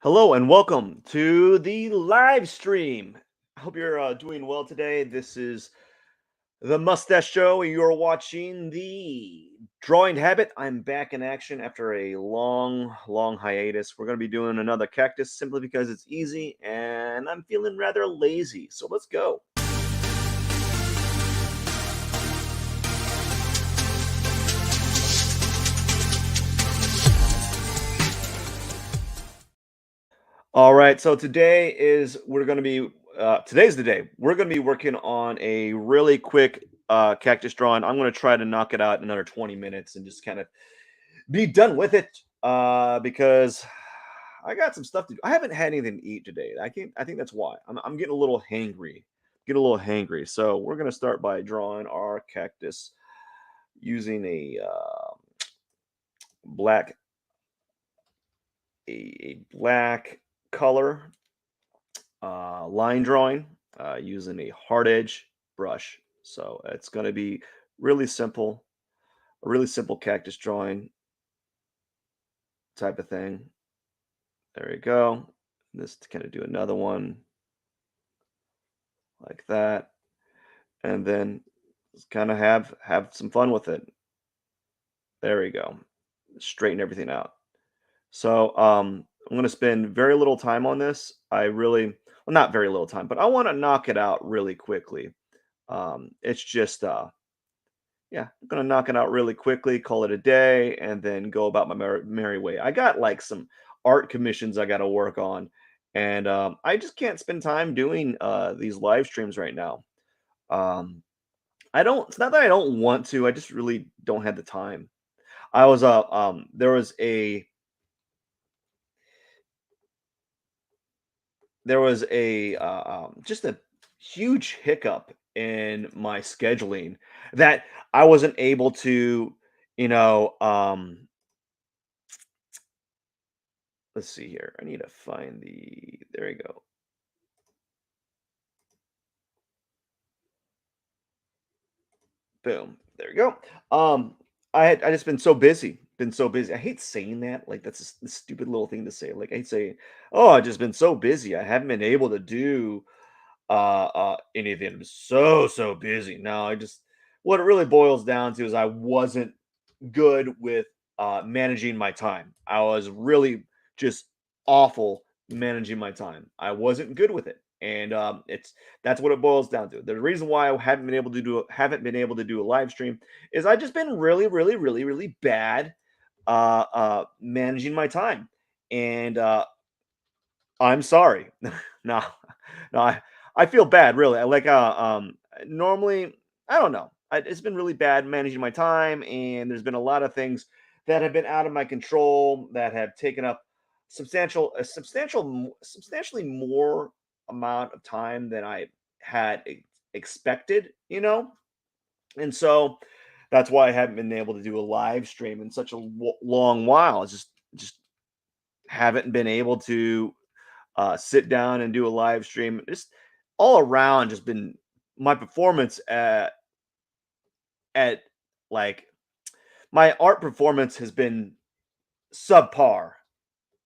Hello and welcome to the live stream. I hope you're doing well today. This is the Mustache Show. You're watching the Drawing Habit. I'm back in action after a long hiatus. We're going to be doing another cactus simply because it's easy and I'm feeling rather lazy. So let's go. All right, so today's the day. We're going to be working on a really quick cactus drawing. I'm going to try to knock it out in another 20 minutes and just kind of be done with it because I got some stuff to do. I haven't had anything to eat today. I think that's why. I'm getting a little hangry. Get a little hangry. So we're going to start by drawing our cactus using black a black color line drawing using a hard edge brush. So it's going to be really simple, a really simple cactus drawing type of thing. There we go. This to kind of do another one like that, and then just kind of have some fun with it. There we go. Straighten everything out. So I'm going to spend very little time on this. Well, not very little time, but I want to knock it out really quickly. It's just Yeah, I'm gonna knock it out really quickly, call it a day, and then go about my merry way. I got like some art commissions I got to work on, and I just can't spend time doing these live streams right now. Um, I don't. It's not that I don't want to. I just really don't have the time. I was there was a just a huge hiccup in my scheduling that I wasn't able to, you know, let's see here. I need to find there you go. Boom. There you go. I just been so busy. I hate saying that. Like that's a stupid little thing to say. Like I hate saying, "Oh, I've just been so busy. I haven't been able to do anything. I'm so busy." No, I just what it really boils down to is I wasn't good with managing my time. I was really just awful managing my time. I wasn't good with it, and that's what it boils down to. The reason why I haven't been able to do a live stream is I just been really bad managing my time, and I'm sorry. no, no, I feel bad really. Normally I don't know. It's been really bad managing my time, and there's been a lot of things that have been out of my control that have taken up substantially more amount of time than I had expected. And so that's why I haven't been able to do a live stream in such a long while. It's just haven't been able to sit down and do a live stream. Just all around, just been my performance at like my art performance has been subpar.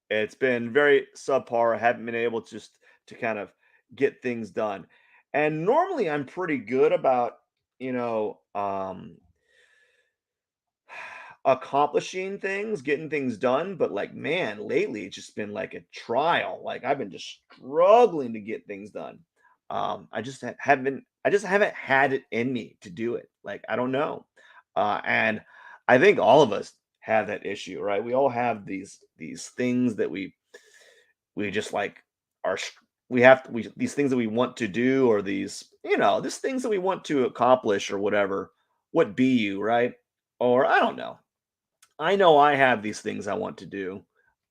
It's been very subpar. I haven't been able to kind of get things done. And normally I'm pretty good about, you know, accomplishing things, getting things done, but like man, lately it's just been like a trial. Like I've been just struggling to get things done. I just haven't had it in me to do it. Like I don't know. And I think all of us have that issue, right? We all have these things that we just like are we have these things that we want to do, or these things that we want to accomplish or whatever. What be you, right? Or I don't know. I know I have these things I want to do,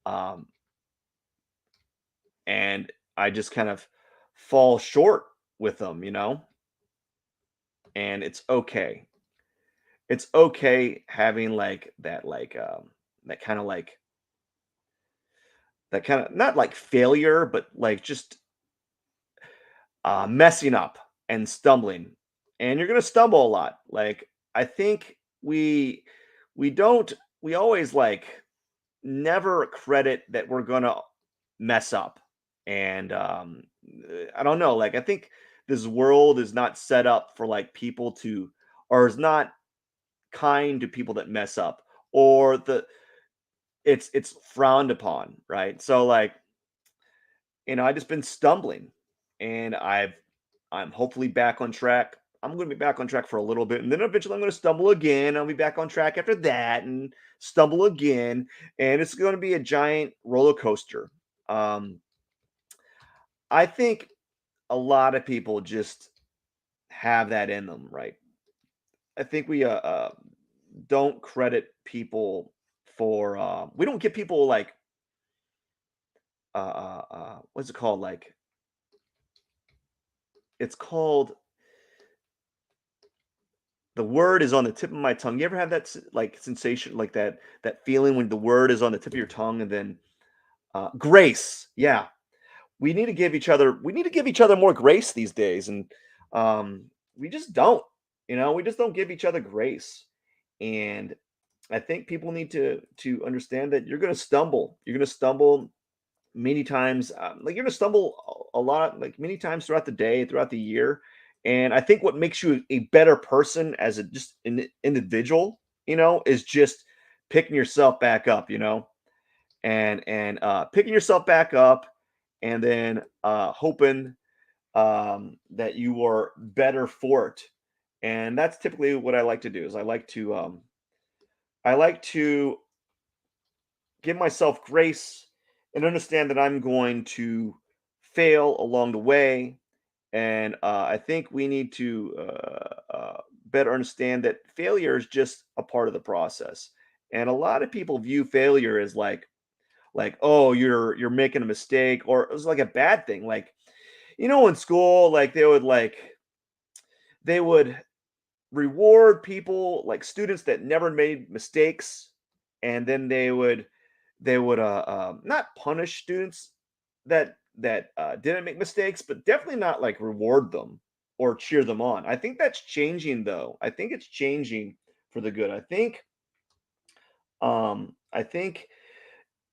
um, and I just kind of fall short with them. And it's okay. It's okay having that kind of not like failure, but like just messing up and stumbling. And you're gonna stumble a lot. Like I think we don't we always like never credit that we're gonna mess up. And I don't know, like I think this world is not set up for like people to, or is not kind to people that mess up, or the it's frowned upon, right? So like, I just been stumbling, and I'm hopefully back on track. I'm going to be back on track for a little bit, and then eventually I'm going to stumble again. I'll be back on track after that, and stumble again, and it's going to be a giant roller coaster. Um, I think a lot of people just have that in them, right? I think we don't credit people for we don't give people like what's it called, like it's called, the word is on the tip of my tongue. You ever have that like sensation, like that feeling when the word is on the tip of your tongue, and then grace. Yeah, we need to give each other more grace these days, and um, we just don't. We just don't give each other grace, and I think people need to understand that you're going to stumble. You're going to stumble many times. Like you're going to stumble a lot, like many times throughout the day, throughout the year. And I think what makes you a better person as a just an individual, is just picking yourself back up, and picking yourself back up, and then hoping that you are better for it. And that's typically what I like to do. Is I like to give myself grace and understand that I'm going to fail along the way. And I think we need to better understand that failure is just a part of the process. And a lot of people view failure as like, oh, you're making a mistake, or it was like a bad thing. Like, in school, like they would reward people, like students that never made mistakes, and then they would not punish students that didn't make mistakes, but definitely not like reward them or cheer them on. I think that's changing, though. I think it's changing for the good. I think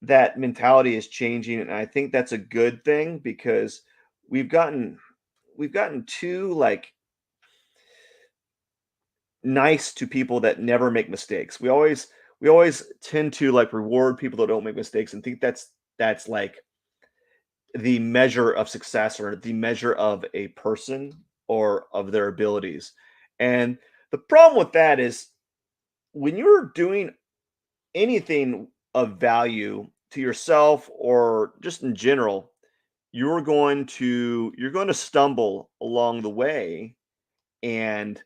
that mentality is changing, and I think that's a good thing, because we've gotten we've gotten too like nice to people that never make mistakes. We always tend to like reward people that don't make mistakes, and think that's like the measure of success, or the measure of a person, or of their abilities. And the problem with that is, when you're doing anything of value to yourself, or just in general, you're going to stumble along the way, and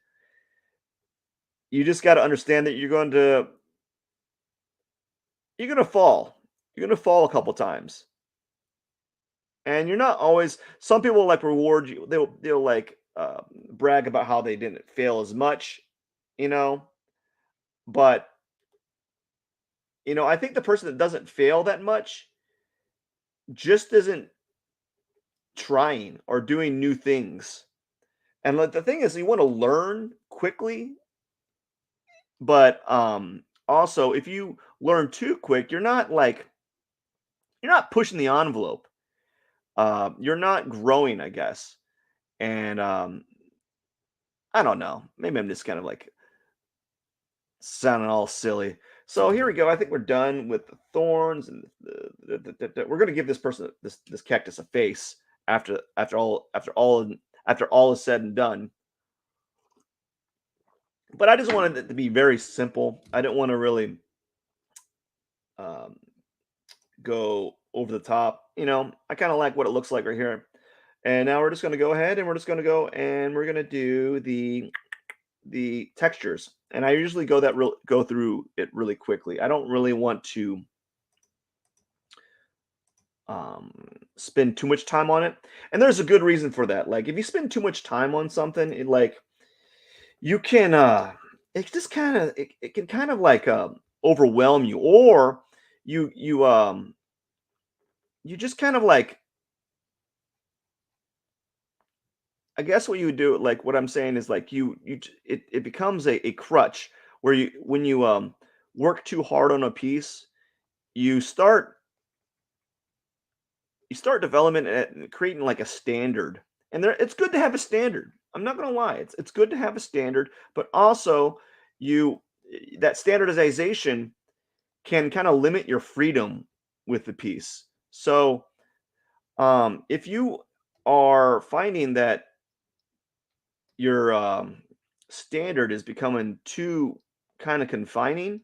you just got to understand that you're going to fall. You're going to fall a couple times. And you're not always, some people like reward you. They'll like brag about how they didn't fail as much, you know. But I think the person that doesn't fail that much just isn't trying or doing new things. And like the thing is, you want to learn quickly, but also if you learn too quick, you're not pushing the envelope. You're not growing, I guess. And I don't know. Maybe I'm just kind of like sounding all silly. So here we go. I think we're done with the thorns, and we're going to give this person, this cactus, a face after all is said and done. But I just wanted it to be very simple. I didn't want to really um, go over the top. I kind of like what it looks like right here. And now we're just going to go ahead, and we're just going to go and we're going to do the textures. And I usually go through it really quickly. I don't really want to um, spend too much time on it. And there's a good reason for that. Like if you spend too much time on something, you can it can kind of like overwhelm you, or you just kind of like, I guess what you would do, like what I'm saying is like it becomes a crutch, where you when you work too hard on a piece, you start you start development at creating like a standard, and there it's good to have a standard. I'm not gonna lie, it's good to have a standard, but also you that standardization can kind of limit your freedom with the piece. So if you are finding that your standard is becoming too kind of confining,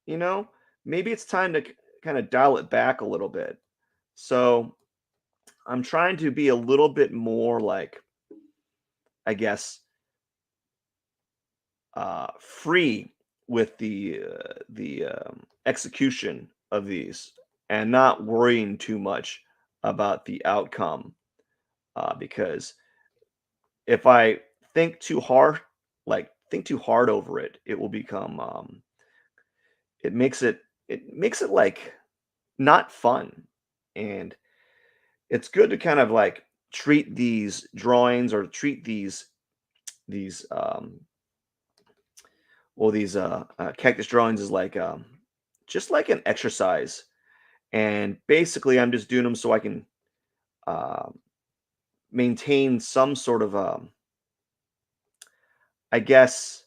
you know, maybe it's time to kind of dial it back a little bit. So I'm trying to be a little bit more like, I guess, free with the execution of these, and not worrying too much about the outcome. Because if I think too hard over it, it will become it makes it like not fun. And it's good to kind of like treat these drawings, or treat these cactus drawings as like just like an exercise. And basically I'm just doing them so I can uh, maintain some sort of I guess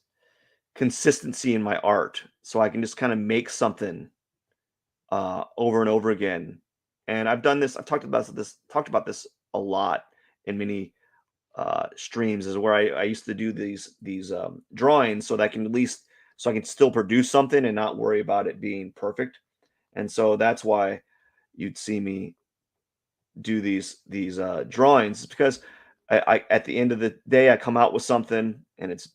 consistency in my art, so I can just kind of make something over and over again. And I've talked about this a lot in many streams, is where I used to do these drawings so that I can at least so I can still produce something and not worry about it being perfect. And so that's why you'd see me do these drawings, because I at the end of the day I come out with something, and it's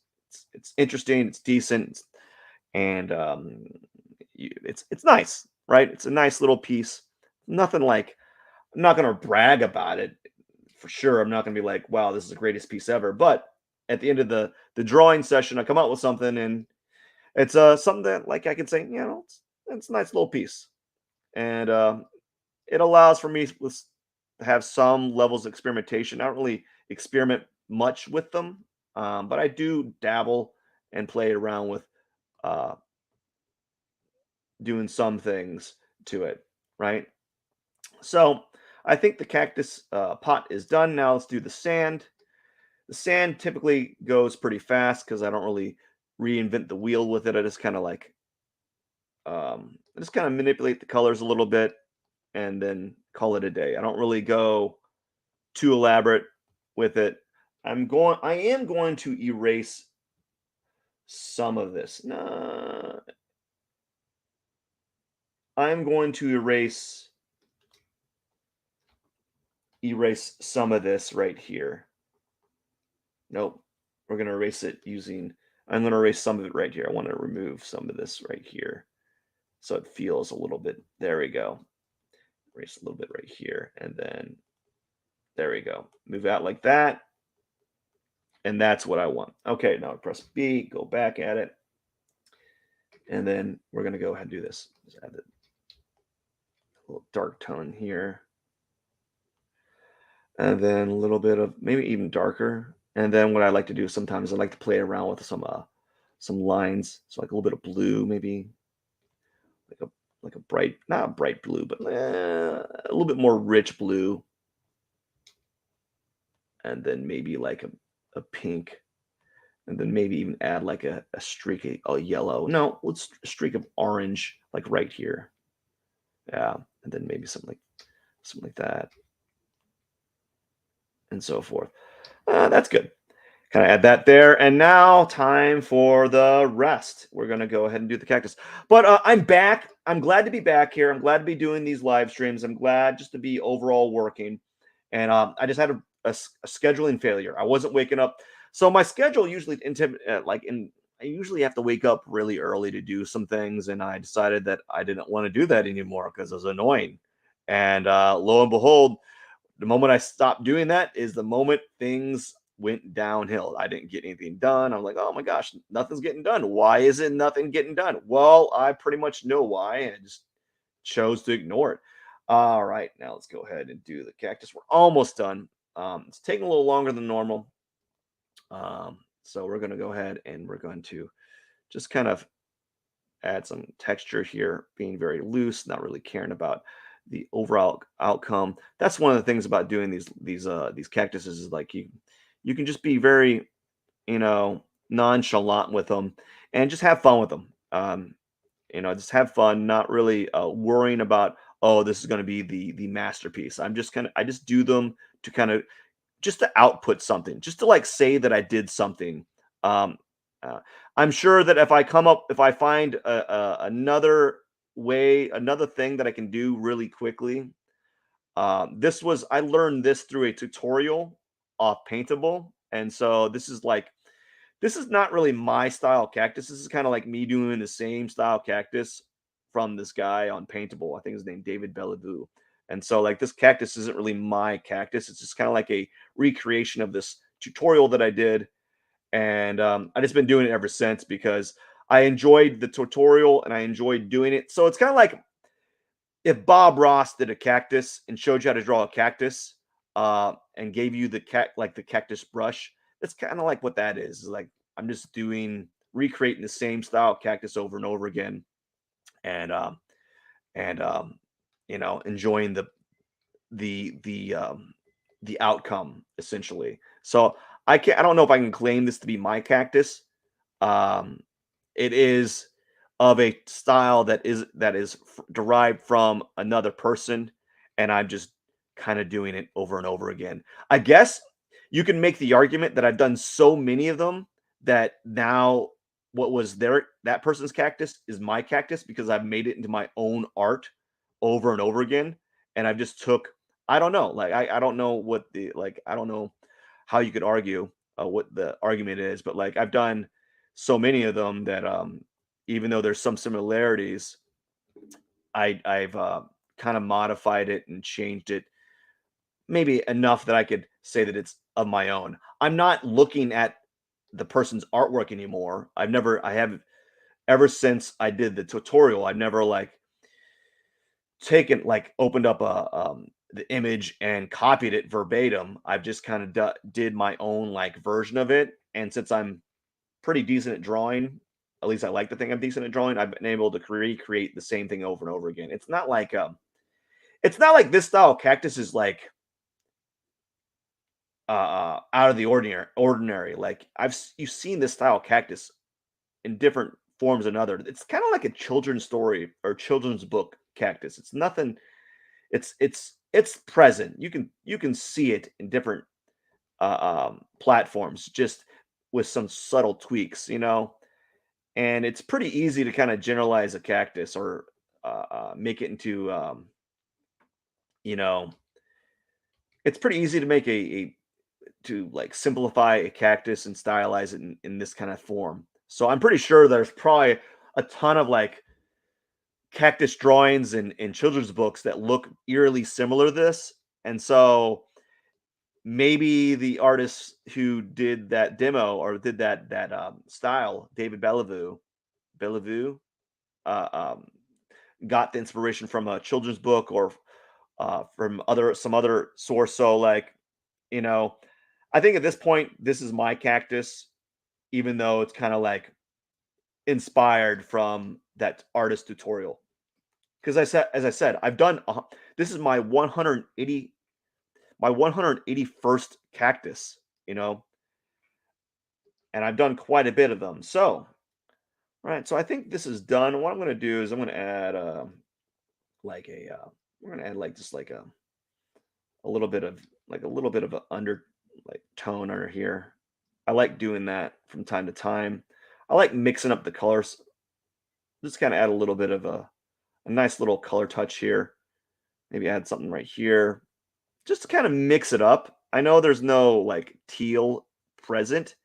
interesting, it's decent, and it's nice, right? It's a nice little piece. Nothing like, I'm not gonna brag about it for sure. I'm not gonna be like, wow, this is the greatest piece ever. But at the end of the drawing session, I come out with something, and it's something that like I can say, it's a nice little piece. And it allows for me to have some levels of experimentation. I don't really experiment much with them, but I do dabble and play around with uh, doing some things to it, right? So I think the cactus pot is done. Now let's do the sand. The sand typically goes pretty fast because I don't really reinvent the wheel with it. I just kind of manipulate the colors a little bit and then call it a day. I don't really go too elaborate with it. I am going to erase some of this. Nah, I'm going to erase some of this right here. Nope. We're going to erase it using, I'm going to erase some of it right here. I want to remove some of this right here so it feels a little bit. There we go. Erase a little bit right here. And then there we go. Move out like that. And that's what I want. Okay, now press B, go back at it. And then we're going to go ahead and do this. Just add a little dark tone here. And then a little bit of maybe even darker. And then what I like to do sometimes, I like to play around with some lines. So like a little bit of blue, maybe like a bright, not a bright blue, but a little bit more rich blue. And then maybe like a pink. And then maybe even add like a streak of yellow. No, let's a streak of orange, like right here. Yeah. And then maybe something like that, and so forth. That's good. Kind of add that there. And now time for the rest. We're going to go ahead and do the cactus. But I'm back. I'm glad to be back here. I'm glad to be doing these live streams. I'm glad just to be overall working. And I just had a scheduling failure. I wasn't waking up. So my schedule usually I usually have to wake up really early to do some things. And I decided that I didn't want to do that anymore because it was annoying. And lo and behold, the moment I stopped doing that is the moment things went downhill. I didn't get anything done. I'm like, oh my gosh, nothing's getting done. Why isn't nothing getting done? Well, I pretty much know why. I just chose to ignore it. All right, now let's go ahead and do the cactus. We're almost done. It's taking a little longer than normal. So we're going to go ahead and we're going to just kind of add some texture here, being very loose, not really caring about the overall outcome. That's one of the things about doing these cactuses is like you can just be very, nonchalant with them and just have fun with them. Just have fun, not really worrying about, oh, this is going to be the masterpiece. I just do them to kind of just to output something, just to like say that I did something. Um, uh, I'm sure that if I find another way, another thing that I can do really quickly. I learned this through a tutorial off Paintable, and so this is not really my style cactus. This is kind of like me doing the same style cactus from this guy on Paintable. I think his name David Bellevue. And so like this cactus isn't really my cactus. It's just kind of like a recreation of this tutorial that I did. And I just been doing it ever since because I enjoyed the tutorial and I enjoyed doing it. So it's kind of like if Bob Ross did a cactus and showed you how to draw a cactus, and gave you the cactus brush, that's kind of like what that is. Like I'm just doing recreating the same style cactus over and over again, and and enjoying the outcome essentially. So I don't know if I can claim this to be my cactus. Um, it is of a style derived from another person, and I'm just kind of doing it over and over again. I guess you can make the argument that I've done so many of them that now what was that person's cactus is my cactus because I've made it into my own art over and over again. And I've just took I don't know, like I don't know what the like I don't know how you could argue what the argument is, but like I've done so many of them that even though there's some similarities, I've kind of modified it and changed it maybe enough that I could say that it's of my own. I'm not looking at the person's artwork anymore. I have ever since I did the tutorial, I've never like taken like opened up the image and copied it verbatim. I've just kind of did my own like version of it. And since I'm pretty decent at drawing, at least I like to think I'm decent at drawing, I've been able to recreate the same thing over and over again. It's not like this style of cactus is like out of the ordinary. Like you've seen this style of cactus in different forms than other. It's kind of like a children's story or children's book cactus. It's nothing. It's present. You can see it in different platforms, just with some subtle tweaks, and it's pretty easy to kind of generalize a cactus or make it into you know it's pretty easy to make a to like simplify a cactus and stylize it in this kind of form. So I'm pretty sure there's probably a ton of like cactus drawings in children's books that look eerily similar to this. And so maybe the artist who did that demo or did that style, David Bellevue, uh, um, got the inspiration from a children's book or from some other source. So like, you know, I think at this point, this is my cactus, even though it's kind of like inspired from that artist tutorial. Because as I said, this is my 181st cactus, you know, and I've done quite a bit of them. So, all right, so I think this is done. What I'm going to do is I'm going to add like a we're going to add like just like a little bit of a little bit of an under like tone under here. I like doing that from time to time. I like mixing up the colors. Just kind of add a little bit of a nice little color touch here. Maybe add something right here. Just to kind of mix it up. I know there's no like teal present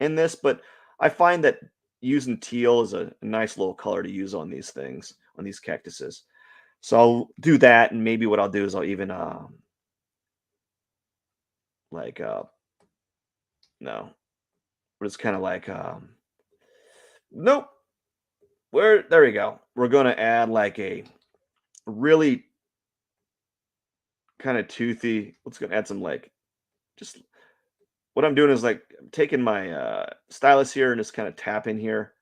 in this, but I find that using teal is a nice little color to use on these things, on these cactuses. So I'll do that, and maybe what I'll do is I'll even like no, but it's kind of like nope. Where there we go. We're gonna add like a really kind of toothy. Let's go add some like just what I'm doing is like I'm taking my stylus here and just kind of tapping here,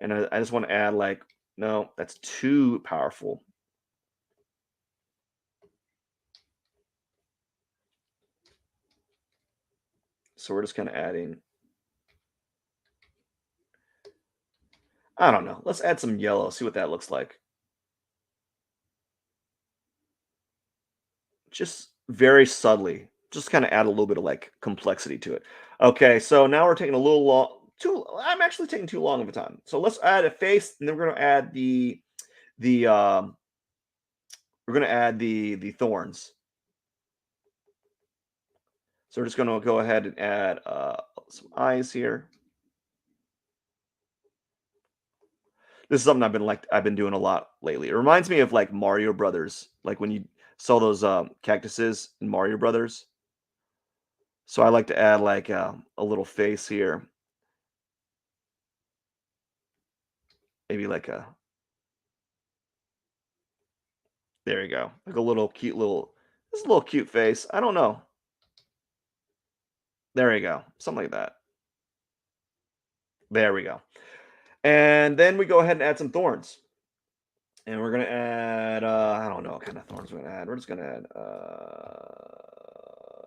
and I just want to add like no, that's too powerful. So we're just kind of adding, I don't know. Let's add some yellow, see what that looks like. Just very subtly, just kind of add a little bit of like complexity to it. Okay, so now we're taking a little long. Too, I'm actually taking too long of a time. So let's add a face, and then we're gonna add the we're gonna add the thorns. So we're just gonna go ahead and add some eyes here. This is something I've been doing a lot lately. It reminds me of like Mario Brothers, like when you saw those cactuses in Mario Brothers. So I like to add like a little face here, maybe like a there you go, like a little cute little this little cute face. I don't know. There you go, something like that. There we go. And then we go ahead and add some thorns. And we're gonna add I don't know what kind of thorns we're gonna add. We're just gonna add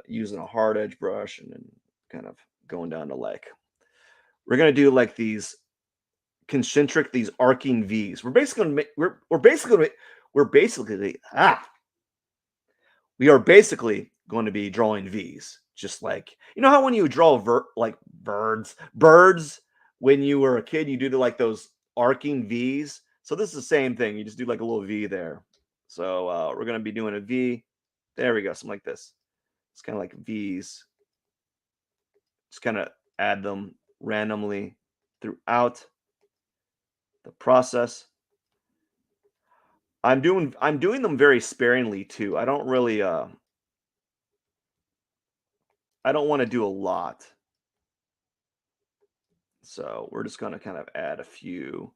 using a hard edge brush and then kind of going down to like we're gonna do like these concentric, these arcing V's. We're basically gonna make we're basically we are basically going to be drawing V's. Just like you know how when you draw like birds when you were a kid, you do like those arcing V's. So this is the same thing. You just do like a little V there. So we're gonna be doing a V. There we go, something like this. It's kind of like V's. Just kind of add them randomly throughout the process. I'm doing them very sparingly too. I don't really I don't want to do a lot. So we're just going to kind of add a few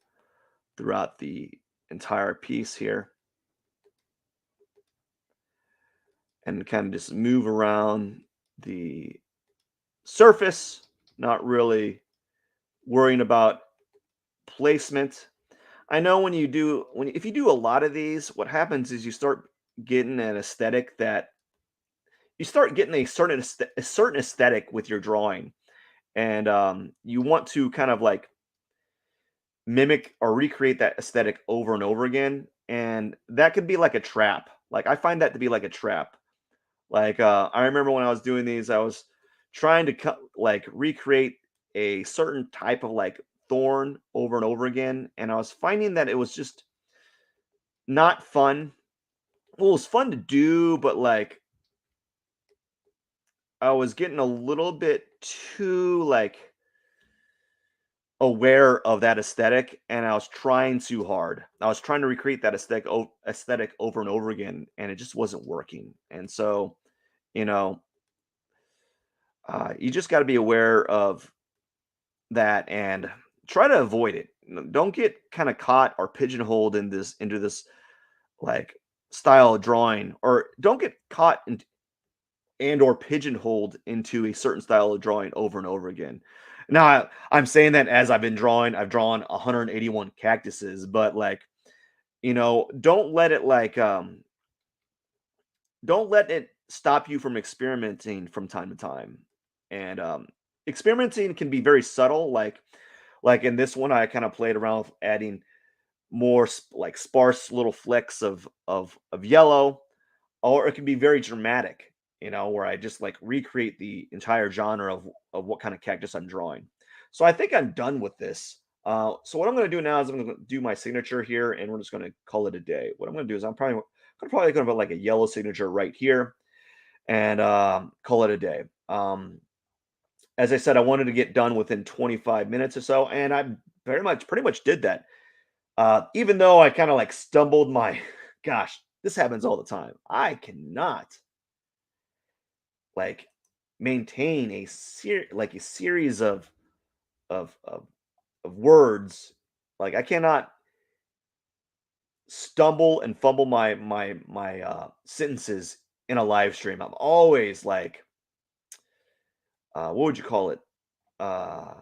throughout the entire piece here and kind of just move around the surface, not really worrying about placement. I know when you do when if you do a lot of these, what happens is you start getting an aesthetic that you start getting a certain aesthetic with your drawing, and you want to kind of like mimic or recreate that aesthetic over and over again, and that could be like a trap. Like I find that to be like a trap. Like I remember when I was doing these, I was trying to like recreate a certain type of like thorn over and over again, and I was finding that it was just not fun. Well, it was fun to do, but like I was getting a little bit too like aware of that aesthetic, and I was trying too hard. I was trying to recreate that aesthetic over and over again, and it just wasn't working. And so, you know, you just got to be aware of that and try to avoid it. Don't get kind of caught or pigeonholed in this into this like style of drawing, or don't get caught in, and or pigeonholed into a certain style of drawing over and over again. Now, I'm saying that as I've drawn 181 cactuses, but like, don't let it don't let it stop you from experimenting from time to time. And experimenting can be very subtle. Like in this one, I kind of played around with adding more like sparse little flecks of yellow, or it can be very dramatic, where I just like recreate the entire genre of what kind of cactus I'm drawing. So I think I'm done with this. So what I'm going to do now is I'm going to do my signature here, and we're just going to call it a day. What I'm going to do is I'm probably going to put like a yellow signature right here, and call it a day. As I said, I wanted to get done within 25 minutes or so, and I pretty much did that. Even though I kind of like stumbled my, gosh, this happens all the time. I cannot like maintain like a series of of of words. Like I cannot stumble and fumble my sentences in a live stream. I'm always like, what would you call it? Uh,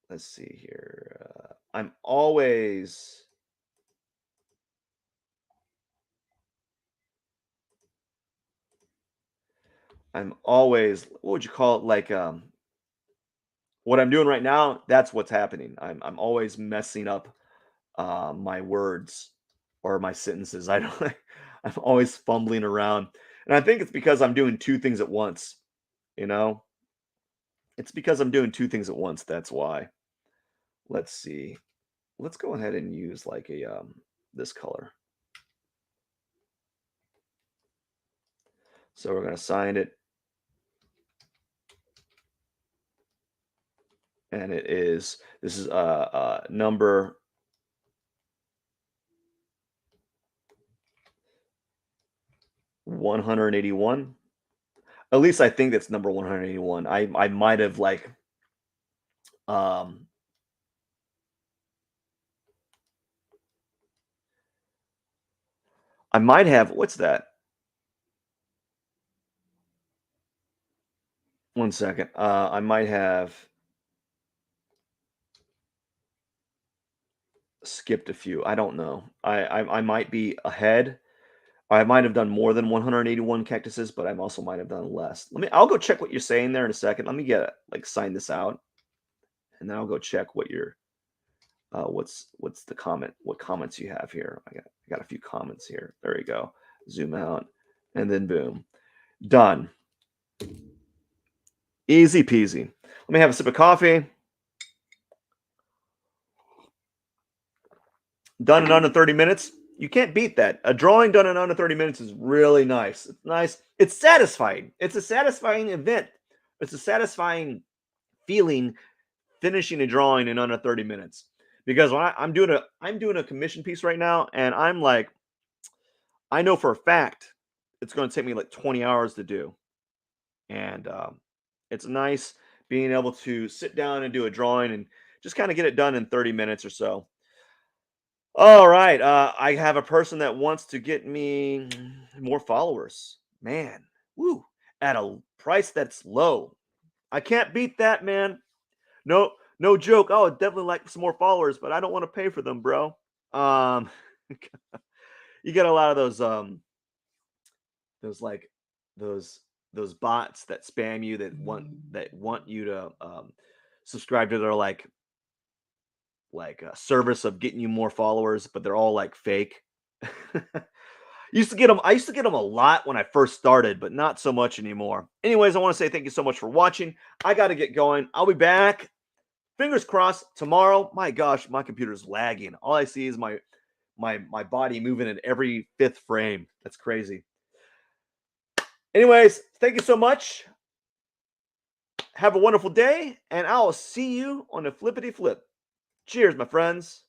let's see here. I'm always I'm always, what would you call it? Like, what I'm doing right now, that's what's happening. I'm always messing up my words or my sentences. I don't I'm always fumbling around. And I think it's because I'm doing two things at once, you know? It's because I'm doing two things at once. That's why. Let's see. Let's go ahead and use like a this color. So we're going to sign it, and it is, this is number 181. At least I think that's number 181. I might have like um I might have, what's that? One second. I might have skipped a few. I don't know. I might be ahead. I might have done more than 181 cactuses, but I also might have done less. I'll go check what you're saying there in a second. Let me get like sign this out, and then I'll go check what your what's the comment, what comments you have here. I got a few comments here. There you go. Zoom out, and then boom. Done. Easy peasy. Let me have a sip of coffee. Done in under 30 minutes. You can't beat that. A drawing done in under 30 minutes is really nice. It's nice. It's satisfying. It's a satisfying event. It's a satisfying feeling finishing a drawing in under 30 minutes. Because when I'm doing a commission piece right now, and I'm like, I know for a fact it's going to take me like 20 hours to do. And it's nice being able to sit down and do a drawing and just kind of get it done in 30 minutes or so. All right. I have a person that wants to get me more followers. Man, woo, at a price that's low. I can't beat that, man. No, no joke. I would definitely like some more followers, but I don't want to pay for them, bro. Um, you get a lot of those like those those bots that spam you that want you to subscribe to their like a service of getting you more followers, but they're all like fake. Used to get them. I used to get them a lot when I first started, but not so much anymore. Anyways, I want to say thank you so much for watching. I got to get going. I'll be back. Fingers crossed tomorrow. My gosh, my computer's lagging. All I see is my body moving in every fifth frame. That's crazy. Anyways, thank you so much. Have a wonderful day, and I'll see you on the flippity flip. Cheers, my friends.